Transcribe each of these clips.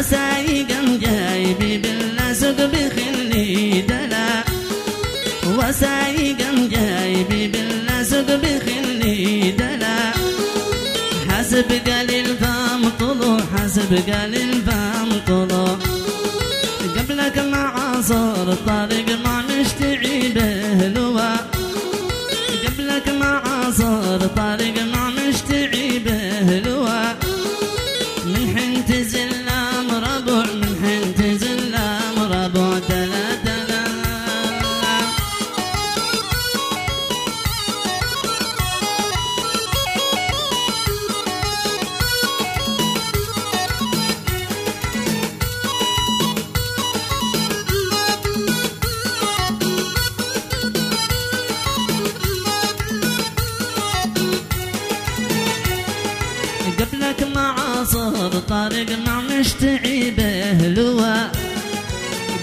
وسايقا جايبي بالله سوق بخلي دلا، وسايقا جايبي بالله سوق بخلي دلا. حسب قليل فام طلوع، حسب قليل فام طلوع. قبلك معاصر طارق ما مشتعي بهلوى، قبلك معاصر طارق ما مشتعي بهلوى. من حين تزل مربوع، من حين تزل مربوع دلا دلا. قبلك معاصر طارق ما مشتعي بهلوى،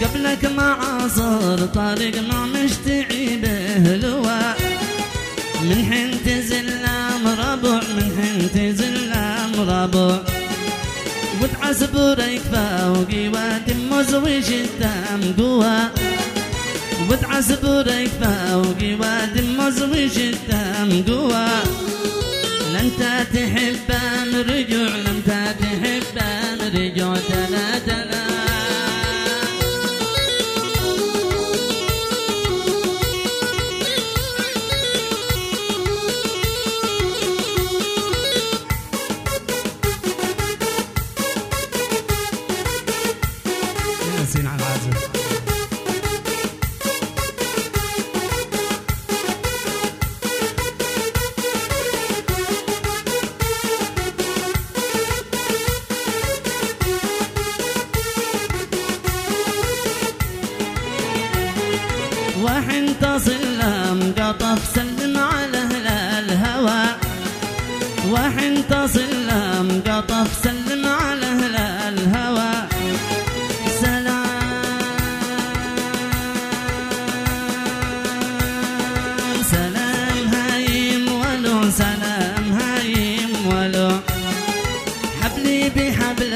قبلك معاصر طارق ما مشتعي بهلوى. من حين تزل مربوع، من حين تزل مربوع. وتعصبر يكفى وقوات مزوج الدم قوى، وتعصبر يكفى وقوات مزوج الدم قوى. لن تحب رجوع، لن تحب رجوع دلا دلا. ياسين على العازف. وحين تصل قطف سلم على أهل الهوى، وحين تصل قطف سلم على أهل الهوى. سلام سلام هايم ولو، سلام هايم ولو. حبلي بحبل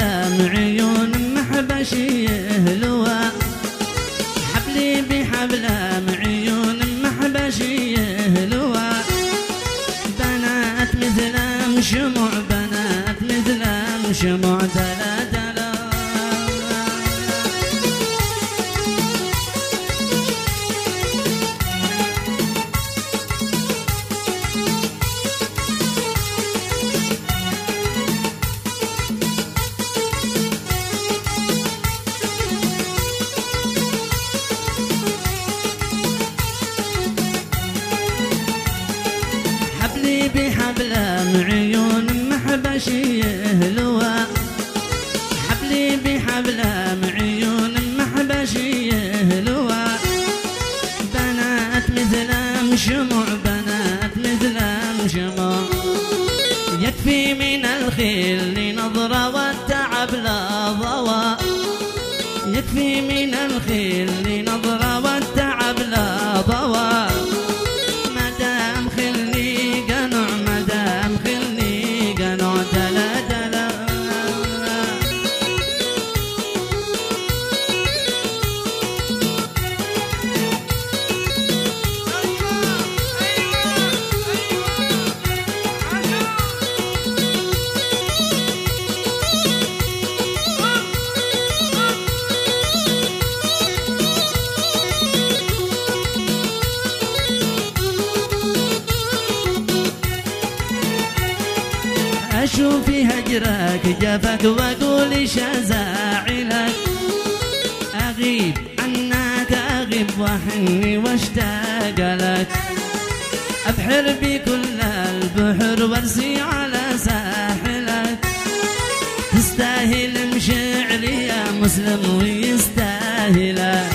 عيون محبشي هلوى، حبلي بحبل عيون محبشي هلوى. بنات مثل شموع، بنات مثل شموع دلا دلا. بحبل عيون محبشي هلوى، حبلي بحبل عيون محبشي هلوى. بنات مثل شموع، بنات مثل شموع. يكفي من الخيل نظرة والتعب لا ضوى، يكفي من الخيل نظرة والتعب لا ضوى. مدام خلني قنوع، مدام خلني قنوع دلا دلا. أشوف في هجرك جفك وأقول شزاعلك. أغيب عنك أغيب وأحني واشتاق لك. أبحر بكل البحر وارسي على ساحلك. تستاهل مشاعري يا مسلم ويستاهلك،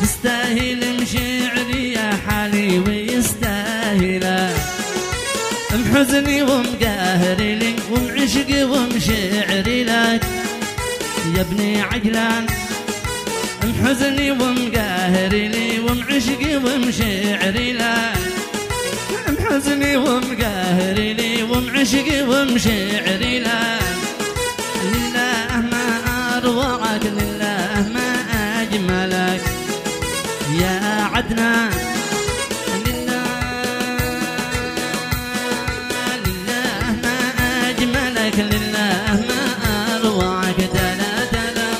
تستاهل مشاعري يا حالي ويستاهلك. محزني ومقاهري لك ومعشقي ومشاعري لك يا ابني عجلان. محزني ومقاهري لي ومعشقي ومشاعري لك، محزني ومقاهري لي ومعشقي ومشاعري لك. لله ما أروعك لله ما أجملك يا عدنان لله ما أجملك لله ما أروعك دلا دلا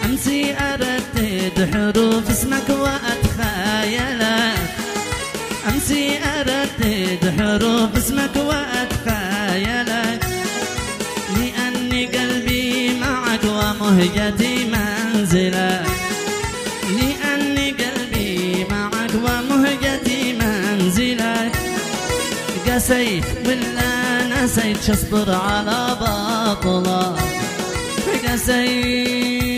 أمسي أردد حروف اسمك وأتخيلك أمسي أردد حروف اسمك وأتخيلك لأني قلبي معك ومهجتي منزلك لأني قلبي معك ومهجتي منزلك قسيت ولا نسيت شصبر على باطلك قسيت